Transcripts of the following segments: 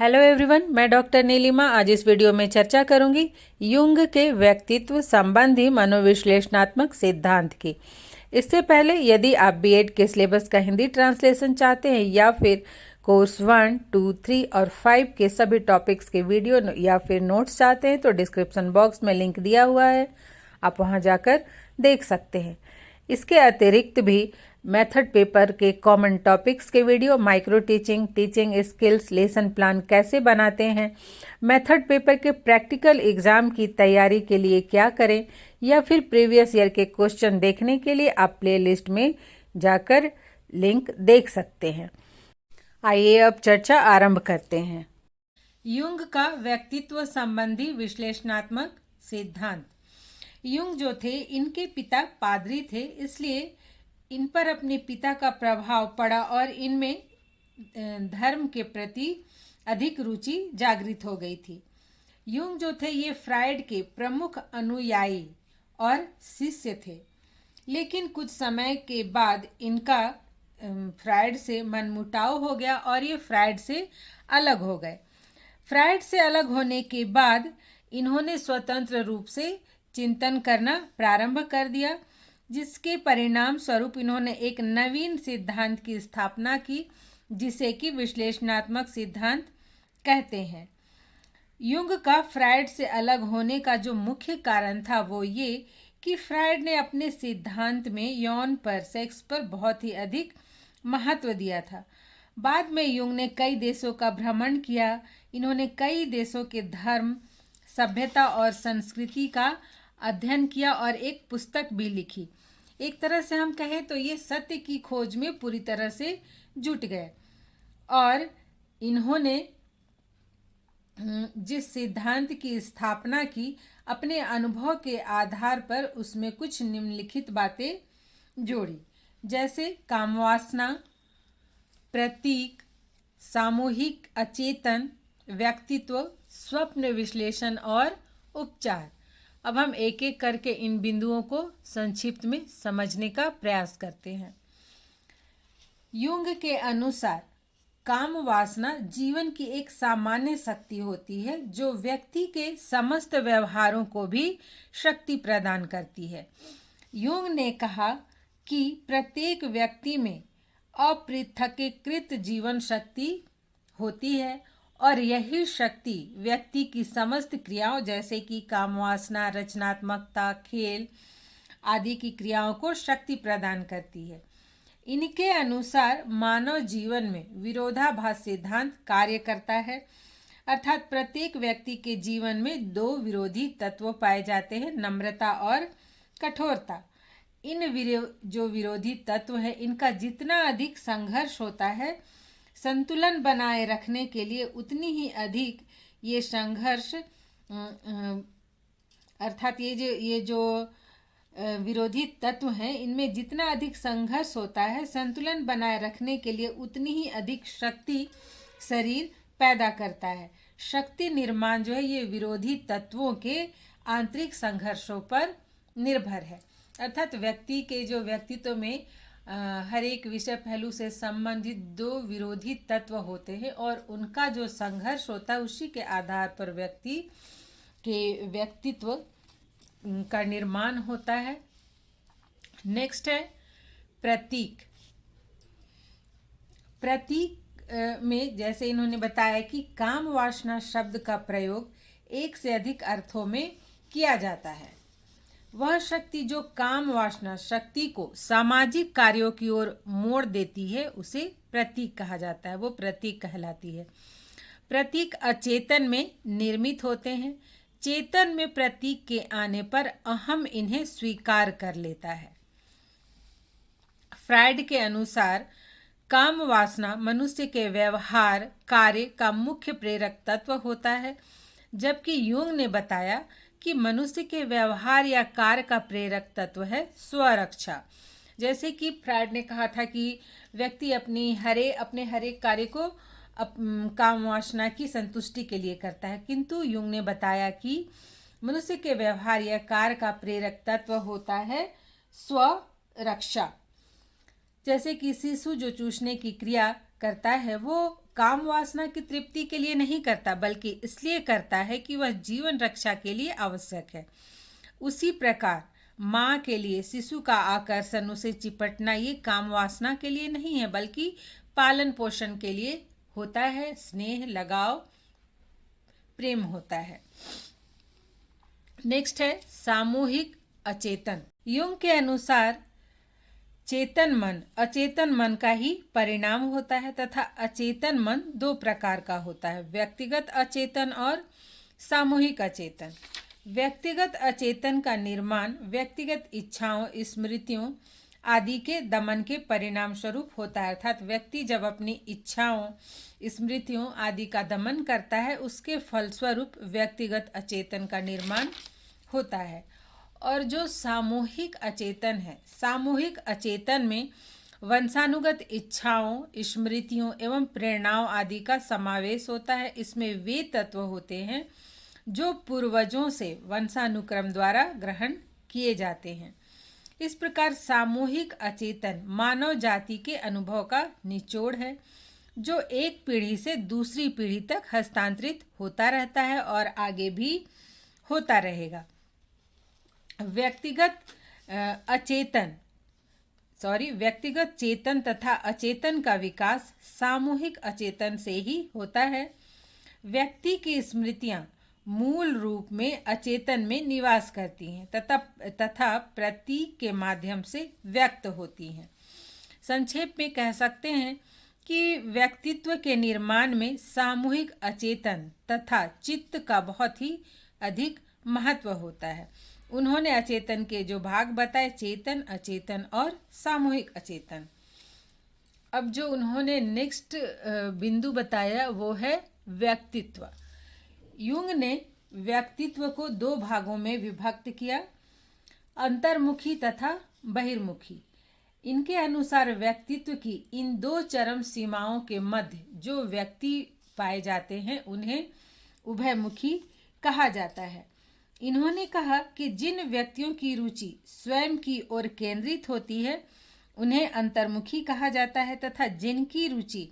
Hello everyone, मैं doctor Nilima आज इस वीडियो में चर्चा करूंगी युंग के व्यक्तित्व संबंधी मनोविश्लेषणात्मक सिद्धांत की। इससे पहले यदि आप बीएड के सिलेबस का हिंदी ट्रांसलेशन चाहते हैं या फिर कोर्स 1, 2, 3 और 5 के सभी टॉपिक्स के वीडियो या फिर नोट्स चाहते हैं तो डिस्क्रिप्शन बॉक्स में लिंक दिया हुआ है, आप वहां जाकर देख सकते हैं। इसके अतिरिक्त भी मेथड पेपर के कॉमन टॉपिक्स के video, micro teaching, teaching skills, lesson plan कैसे बनाते हैं, मेथड पेपर के प्रैक्टिकल एग्जाम की तैयारी के लिए क्या करें, या फिर प्रीवियस ईयर के क्वेश्चन देखने के लिए आप प्लेलिस्ट में जाकर लिंक देख सकते हैं। आइए अब चर्चा आरंभ करते हैं। युंग का व्यक्तित्व संबंधी विश्लेषणात्मक सिद्धांत। युंग जो थे, इनके पिता पादरी थे, इसलिए इन पर अपने पिता का प्रभाव पड़ा और इनमें धर्म के प्रति अधिक रुचि जागृत हो गई थी। युंग जो थे ये फ्रायड के प्रमुख अनुयायी और शिष्य थे, लेकिन कुछ समय के बाद इनका फ्रायड से मनमुटाव हो गया और ये फ्रायड से अलग हो गए। फ्रायड से अलग होने के बाद इन्होंने स्वतंत्र रूप से चिंतन करना प्रारंभ कर दिया, जिसके परिणाम स्वरूप इन्होंने एक नवीन सिद्धांत की स्थापना की जिसे कि विश्लेषणात्मक सिद्धांत कहते हैं। युंग का फ्रायड से अलग होने का जो मुख्य कारण था वो ये कि फ्रायड ने अपने सिद्धांत में यौन पर, सेक्स पर बहुत ही अधिक महत्व दिया था। बाद में युंग ने कई देशों का भ्रमण किया। इन्होंने कई देशों के धर्म, सभ्यता और संस्कृति का अध्ययन किया और एक पुस्तक भी लिखी। एक तरह से हम कहें तो ये सत्य की खोज में पूरी तरह से जुट गए और इन्होंने जिस सिद्धांत की स्थापना की, अपने अनुभव के आधार पर उसमें कुछ निम्नलिखित बातें जोड़ी, जैसे कामवासना, प्रतीक, सामूहिक अचेतन, व्यक्तित्व, स्वप्न विश्लेषण और उपचार। अब हम एक एक करके इन बिंदुओं को संक्षिप्त में समझने का प्रयास करते हैं। युंग के अनुसार काम वासना जीवन की एक सामान्य शक्ति होती है जो व्यक्ति के समस्त व्यवहारों को भी शक्ति प्रदान करती है। युंग ने कहा कि प्रत्येक व्यक्ति में अपृथकीकृत जीवन शक्ति होती है और यही शक्ति व्यक्ति की समस्त क्रियाओं जैसे कि कामवासना, रचनात्मकता, खेल आदि की क्रियाओं को शक्ति प्रदान करती है। इनके अनुसार मानव जीवन में विरोधाभास सिद्धांत कार्य करता है, अर्थात प्रत्येक व्यक्ति के जीवन में दो विरोधी तत्व पाए जाते हैं, नम्रता और कठोरता। इन जो विरोधी तत्व है, इनका जितना अधिक संघर्ष होता है, संतुलन बनाए रखने के लिए उतनी ही अधिक ये संघर्ष अर्थात ये जो विरोधी तत्व हैं, इनमें जितना अधिक संघर्ष होता है, संतुलन बनाए रखने के लिए उतनी ही अधिक शक्ति शरीर पैदा करता है। शक्ति निर्माण जो है ये विरोधी तत्वों के आंतरिक संघर्षों पर निर्भर है, अर्थात व्यक्ति के जो व्यक्तित्व में हर एक विषय पहलू से संबंधित दो विरोधी तत्व होते हैं और उनका जो संघर्ष होता है उसी के आधार पर व्यक्ति के व्यक्तित्व का निर्माण होता है। नेक्स्ट है प्रतीक। प्रतीक में जैसे इन्होंने बताया कि काम वासना शब्द का प्रयोग एक से अधिक अर्थों में किया जाता है। वह शक्ति जो काम वासना शक्ति को सामाजिक कार्यों की ओर मोड़ देती है उसे प्रतीक कहा जाता है, वो प्रतीक कहलाती है। प्रतीक अचेतन में निर्मित होते हैं। चेतन में प्रतीक के आने पर अहम इन्हें स्वीकार कर लेता है। फ्रायड के अनुसार काम वासना मनुष्य के व्यवहार कार्य का मुख्य प्रेरक तत्व होता है, जबकि युंग ने बताया कि मनुष्य के व्यवहार या कार्य का प्रेरक तत्व है स्वरक्षा। जैसे कि फ्रायड ने कहा था कि व्यक्ति अपने हर एक कार्य को काम वासना की संतुष्टि के लिए करता है, किंतु युंग ने बताया कि मनुष्य के व्यवहार या कार्य का प्रेरक तत्व होता है स्वरक्षा। जैसे कि शिशु जो चूसने की क्रिया करता है वो काम वासना की तृप्ति के लिए नहीं करता, बल्कि इसलिए करता है कि वह जीवन रक्षा के लिए आवश्यक है। उसी प्रकार माँ के लिए शिशु का आकर्षण, उसे चिपटना, ये काम वासना के लिए नहीं है, बल्कि पालन पोषण के लिए होता है। स्नेह, लगाव, प्रेम होता है। नेक्स्ट है सामूहिक अचेतन। युंग के अनुसार चेतन मन अचेतन मन का ही परिणाम होता है तथा अचेतन मन दो प्रकार का होता है, व्यक्तिगत अचेतन और सामूहिक अचेतन। व्यक्तिगत अचेतन का निर्माण व्यक्तिगत इच्छाओं, स्मृतियों आदि के दमन के परिणाम स्वरूप होता है, अर्थात व्यक्ति जब अपनी इच्छाओं, स्मृतियों आदि का दमन करता है, उसके फलस्वरूप व्यक्तिगत अचेतन का निर्माण होता है। और जो सामूहिक अचेतन है, सामूहिक अचेतन में वंशानुगत इच्छाओं, स्मृतियों एवं प्रेरणाओं आदि का समावेश होता है। इसमें वे तत्व होते हैं जो पूर्वजों से वंशानुक्रम द्वारा ग्रहण किए जाते हैं। इस प्रकार सामूहिक अचेतन मानव जाति के अनुभव का निचोड़ है, जो एक पीढ़ी से दूसरी पीढ़ी तक हस्तांतरित होता रहता है और आगे भी होता रहेगा। व्यक्तिगत चेतन तथा अचेतन का विकास सामूहिक अचेतन से ही होता है। व्यक्ति की स्मृतियां मूल रूप में अचेतन में निवास करती हैं तथा प्रतीक के माध्यम से व्यक्त होती हैं। संक्षेप में कह सकते हैं कि व्यक्तित्व के निर्माण में सामूहिक अचेतन तथा चित्त का बहुत ही अधिक महत्व होता है। उन्होंने अचेतन के जो भाग बताए, चेतन, अचेतन और सामूहिक अचेतन। अब जो उन्होंने नेक्स्ट बिंदु बताया वो है व्यक्तित्व। युंग ने व्यक्तित्व को दो भागों में विभक्त किया, अंतर्मुखी तथा बहिर्मुखी। इनके अनुसार व्यक्तित्व की इन दो चरम सीमाओं के मध्य जो व्यक्ति पाए जाते हैं उन्हें उभयमुखी कहा जाता है। इन्होंने कहा कि जिन व्यक्तियों की रुचि स्वयं की ओर केंद्रित होती है उन्हें अंतर्मुखी कहा जाता है तथा जिनकी रुचि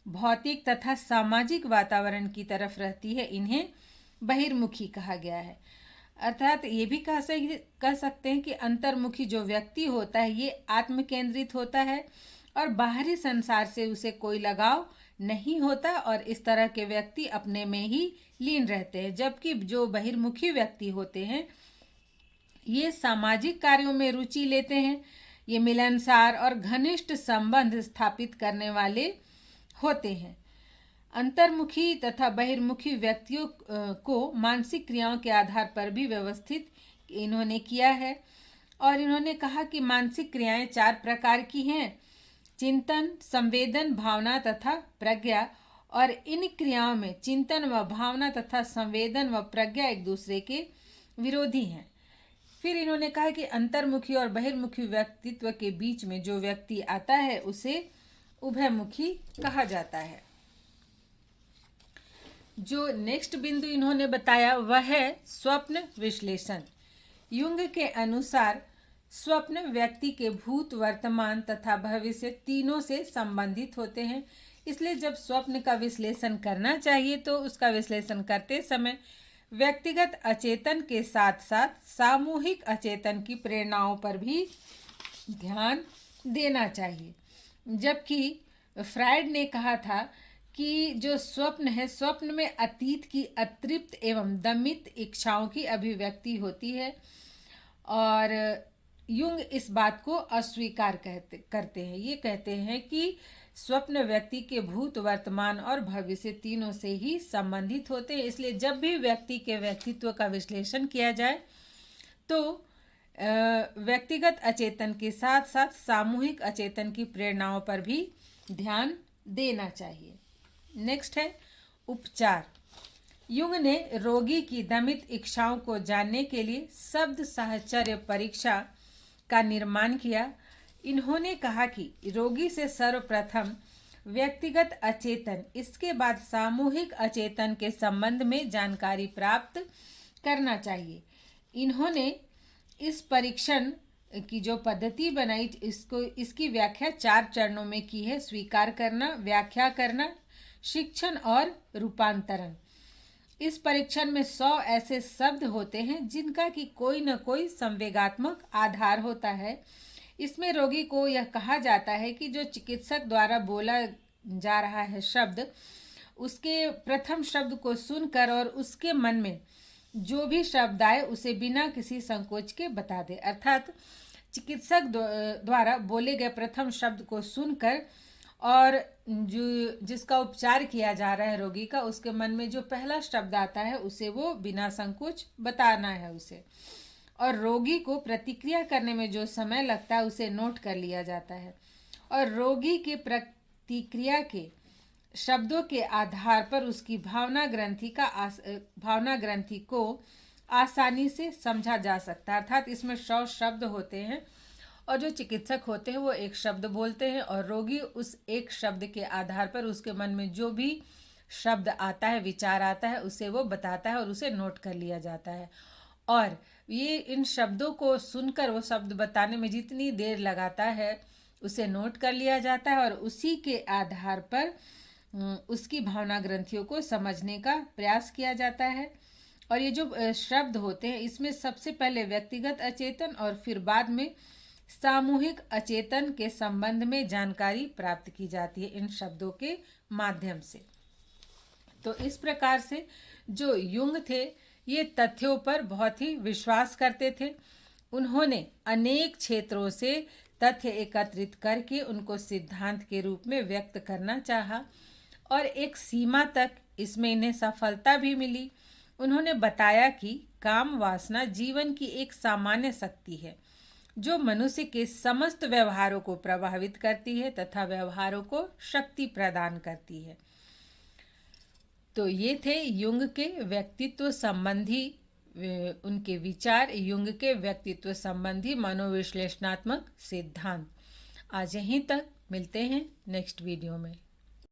भौतिक तथा सामाजिक वातावरण की तरफ रहती है इन्हें बहिर्मुखी कहा गया है। अर्थात ये भी कह सकते हैं कि अंतर्मुखी जो व्यक्ति होता है ये आत्म केंद्रित होता है और बाहरी संसार से उसे कोई लगाव नहीं होता और इस तरह के व्यक्ति अपने में ही लीन रहते हैं। जबकि जो बहिर्मुखी व्यक्ति होते हैं ये सामाजिक कार्यों में रुचि लेते हैं, ये मिलनसार और घनिष्ठ संबंध स्थापित करने वाले होते हैं। अंतर्मुखी तथा बहिर्मुखी व्यक्तियों को मानसिक क्रियाओं के आधार पर भी व्यवस्थित इन्होंने किया है और इन्होंने कहा कि मानसिक क्रियाएं चार प्रकार की हैं, चिंतन, संवेदन, भावना तथा प्रज्ञा। और इन क्रियाओं में चिंतन व भावना तथा संवेदन व प्रज्ञा एक दूसरे के विरोधी हैं। फिर इन्होंने कहा कि अंतर्मुखी और बहिर्मुखी व्यक्तित्व के बीच में जो व्यक्ति आता है उसे उभयमुखी कहा जाता है। जो नेक्स्ट बिंदु इन्होंने बताया वह है स्वप्न विश्लेषण। युंग के अनुसार स्वप्न व्यक्ति के भूत, वर्तमान तथा भविष्य तीनों से संबंधित होते हैं, इसलिए जब स्वप्न का विश्लेषण करना चाहिए तो उसका विश्लेषण करते समय व्यक्तिगत अचेतन के साथ साथ सामूहिक अचेतन की प्रेरणाओं पर भी ध्यान देना चाहिए। जबकि फ्रायड ने कहा था कि जो स्वप्न है, स्वप्न में अतीत की अतृप्त एवं दमित इच्छाओं की अभिव्यक्ति होती है और युंग इस बात को अस्वीकार करते हैं। ये कहते हैं कि स्वप्न व्यक्ति के भूत, वर्तमान और भविष्य तीनों से ही संबंधित होते हैं, इसलिए जब भी व्यक्ति के व्यक्तित्व का विश्लेषण किया जाए तो व्यक्तिगत अचेतन के साथ साथ सामूहिक अचेतन की प्रेरणाओं पर भी ध्यान देना चाहिए। नेक्स्ट है उपचार। युंग ने रोगी की दमित इच्छाओं को जानने के लिए शब्द साहचर्य परीक्षा का निर्माण किया। इन्होंने कहा कि रोगी से सर्वप्रथम व्यक्तिगत अचेतन, इसके बाद सामूहिक अचेतन के संबंध में जानकारी प्राप्त करना चाहिए। इन्होंने इस परीक्षण की जो पद्धति बनाई इसकी व्याख्या 4 चरणों में की है: स्वीकार करना, व्याख्या करना, शिक्षण और रूपांतरण। इस परीक्षण में 100 ऐसे शब्द होते हैं जिनका कि कोई न कोई संवेगात्मक आधार होता है। इसमें रोगी को यह कहा जाता है कि जो चिकित्सक द्वारा बोला जा रहा है शब्द, उसके प्रथम शब्द को सुनकर और उसके मन में जो भी शब्द आए उसे बिना किसी संकोच के बता दे। अर्थात चिकित्सक द्वारा बोले गए प्रथम शब्द को सुनकर और जिसका उपचार किया जा रहा है रोगी का, उसके मन में जो पहला शब्द आता है उसे वो बिना संकोच बताना है उसे। और रोगी को प्रतिक्रिया करने में जो समय लगता है उसे नोट कर लिया जाता है और रोगी के प्रतिक्रिया के शब्दों के आधार पर उसकी भावना ग्रंथि को आसानी से समझा जा सकता है। अर्थात इसमें 100 शब्द होते हैं और जो चिकित्सक होते हैं वो एक शब्द बोलते हैं और रोगी उस एक शब्द के आधार पर उसके मन में जो भी शब्द आता है, विचार आता है, उसे वो बताता है और उसे नोट कर लिया जाता है। और ये इन शब्दों को सुनकर वो शब्द बताने में जितनी देर लगाता है उसे नोट कर लिया जाता है और उसी के आधार पर उसकी भावना ग्रंथियों को समझने का प्रयास किया जाता है। और ये जो शब्द होते हैं इसमें सबसे पहले व्यक्तिगत अचेतन और फिर बाद में सामूहिक अचेतन के संबंध में जानकारी प्राप्त की जाती है इन शब्दों के माध्यम से। तो इस प्रकार से जो युंग थे ये तथ्यों पर बहुत ही विश्वास करते थे। उन्होंने अनेक क्षेत्रों से तथ्य एकत्रित करके उनको सिद्धांत के रूप में व्यक्त करना चाहा और एक सीमा तक इसमें इन्हें सफलता भी मिली। उन्होंने बताया कि काम वासना जीवन की एक सामान्य शक्ति है जो मनुष्य के समस्त व्यवहारों को प्रभावित करती है तथा व्यवहारों को शक्ति प्रदान करती है। तो ये थे युंग के व्यक्तित्व संबंधी उनके विचार, युंग के व्यक्तित्व संबंधी मनोविश्लेषणात्मक सिद्धांत। आज यहीं तक, मिलते हैं नेक्स्ट वीडियो में।